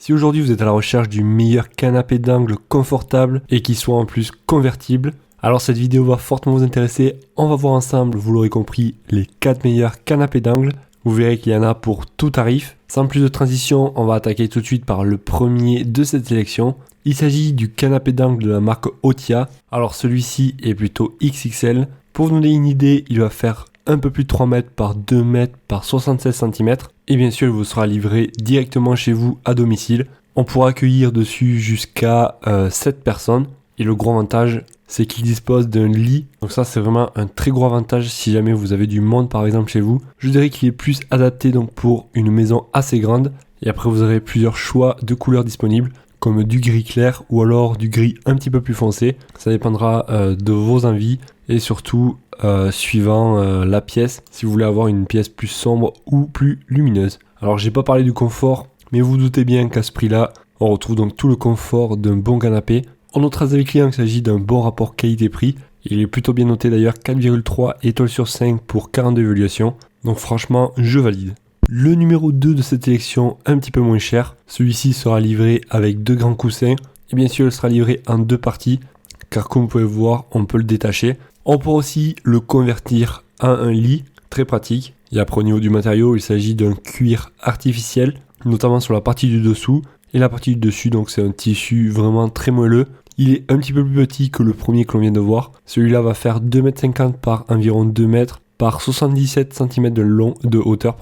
Si aujourd'hui vous êtes à la recherche du meilleur canapé d'angle confortable et qui soit en plus convertible, alors cette vidéo va fortement vous intéresser. On va voir ensemble, vous l'aurez compris, les 4 meilleurs canapés d'angle. Vous verrez qu'il y en a pour tout tarif. Sans plus de transition, on va attaquer tout de suite par le premier de cette sélection. Il s'agit du canapé d'angle de la marque Otia. Alors celui-ci est plutôt XXL. Pour vous donner une idée, il va faire un peu plus de 3 mètres par 2 mètres par 76 cm. Et bien sûr, il vous sera livré directement chez vous à domicile. On pourra accueillir dessus jusqu'à 7 personnes. Et le gros avantage, c'est qu'il dispose d'un lit. Donc ça, c'est vraiment un très gros avantage si jamais vous avez du monde par exemple chez vous. Je dirais qu'il est plus adapté donc pour une maison assez grande. Et après, vous aurez plusieurs choix de couleurs disponibles, comme du gris clair ou alors du gris un petit peu plus foncé. Ça dépendra de vos envies et surtout suivant la pièce, si vous voulez avoir une pièce plus sombre ou plus lumineuse. Alors j'ai pas parlé du confort, mais vous doutez bien qu'à ce prix-là, on retrouve donc tout le confort d'un bon canapé. On notera avec les clients qu'il s'agit d'un bon rapport qualité-prix. Il est plutôt bien noté d'ailleurs, 4,3 étoiles sur 5 pour 42 évaluations. Donc franchement, je valide. Le numéro 2 de cette sélection, un petit peu moins cher. Celui-ci sera livré avec 2 grands coussins. Et bien sûr, il sera livré en 2 parties. Car comme vous pouvez voir, on peut le détacher. On peut aussi le convertir en un lit, très pratique. Et après au niveau du matériau, il s'agit d'un cuir artificiel, notamment sur la partie du dessous. Et la partie du dessus, donc c'est un tissu vraiment très moelleux. Il est un petit peu plus petit que le premier que l'on vient de voir. Celui-là va faire 2,50 m par environ 2 mètres par 77 cm de hauteur.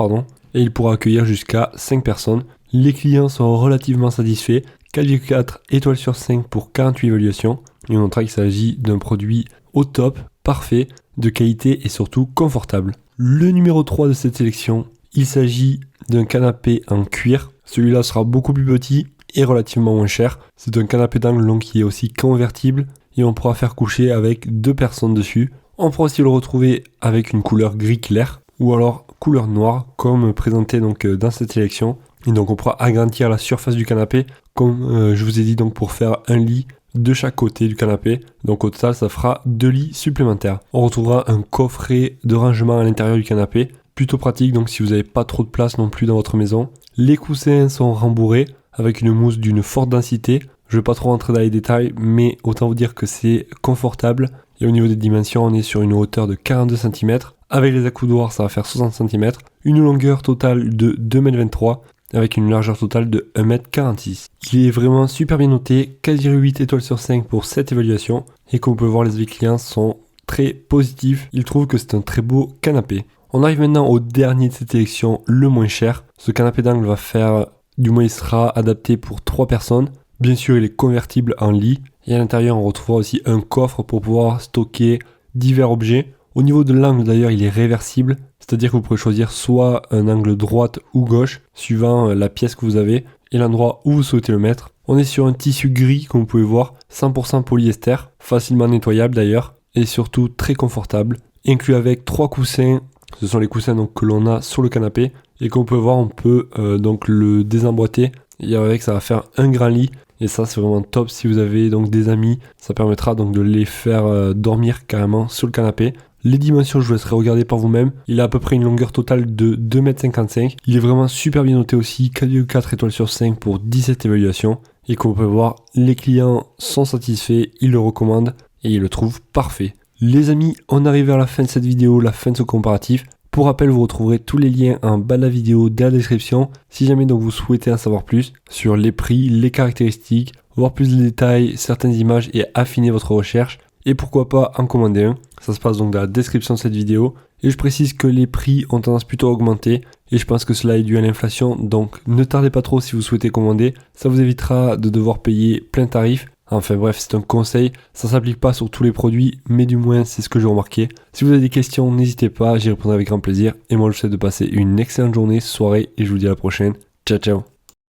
Et il pourra accueillir jusqu'à 5 personnes. Les clients sont relativement satisfaits. 4,4 étoiles sur 5 pour 48 évaluations. Et on notera qu'il s'agit d'un produit au top, parfait, de qualité et surtout confortable. Le numéro 3 de cette sélection, il s'agit d'un canapé en cuir. Celui-là sera beaucoup plus petit et relativement moins cher. C'est un canapé d'angle long qui est aussi convertible et on pourra faire coucher avec 2 personnes dessus. On pourra aussi le retrouver avec une couleur gris clair ou alors couleur noire comme présenté donc dans cette sélection. Et donc on pourra agrandir la surface du canapé comme je vous ai dit donc pour faire un lit de chaque côté du canapé. Donc au total ça fera 2 lits supplémentaires. On retrouvera un coffret de rangement à l'intérieur du canapé. Plutôt pratique donc si vous n'avez pas trop de place non plus dans votre maison. Les coussins sont rembourrés avec une mousse d'une forte densité. Je ne vais pas trop rentrer dans les détails, mais autant vous dire que c'est confortable. Et au niveau des dimensions, on est sur une hauteur de 42 cm. Avec les accoudoirs, ça va faire 60 cm. Une longueur totale de 2,23 m avec une largeur totale de 1,46 m. Il est vraiment super bien noté, 4,8 étoiles sur 5 pour cette évaluation. Et comme vous pouvez voir, les avis clients sont très positifs. Ils trouvent que c'est un très beau canapé. On arrive maintenant au dernier de cette sélection, le moins cher. Ce canapé d'angle va faire, du moins il sera adapté pour 3 personnes. Bien sûr, il est convertible en lit. Et à l'intérieur, on retrouvera aussi un coffre pour pouvoir stocker divers objets. Au niveau de l'angle d'ailleurs, il est réversible. C'est-à-dire que vous pourrez choisir soit un angle droite ou gauche, suivant la pièce que vous avez et l'endroit où vous souhaitez le mettre. On est sur un tissu gris, comme vous pouvez voir, 100% polyester, facilement nettoyable d'ailleurs, et surtout très confortable. Inclus avec 3 coussins. Ce sont les coussins donc, que l'on a sur le canapé et comme vous pouvez voir on peut donc le désemboîter et avec ça va faire un grand lit et ça c'est vraiment top si vous avez donc des amis, ça permettra donc de les faire dormir carrément sur le canapé. Les dimensions je vous laisserai regarder par vous-même, il a à peu près une longueur totale de 2,55 m, il est vraiment super bien noté aussi, 4,4 étoiles sur 5 pour 17 évaluations et comme vous pouvez voir les clients sont satisfaits, ils le recommandent et ils le trouvent parfait. Les amis, on arrive vers la fin de cette vidéo, la fin de ce comparatif. Pour rappel, vous retrouverez tous les liens en bas de la vidéo dans la description. Si jamais donc vous souhaitez en savoir plus sur les prix, les caractéristiques, voir plus de détails, certaines images et affiner votre recherche. Et pourquoi pas en commander un. Ça se passe donc dans la description de cette vidéo. Et je précise que les prix ont tendance plutôt à augmenter. Et je pense que cela est dû à l'inflation. Donc ne tardez pas trop si vous souhaitez commander. Ça vous évitera de devoir payer plein tarif. Enfin bref, c'est un conseil, ça s'applique pas sur tous les produits, mais du moins c'est ce que j'ai remarqué. Si vous avez des questions, n'hésitez pas, j'y répondrai avec grand plaisir. Et moi je vous souhaite de passer une excellente journée, soirée, et je vous dis à la prochaine. Ciao ciao.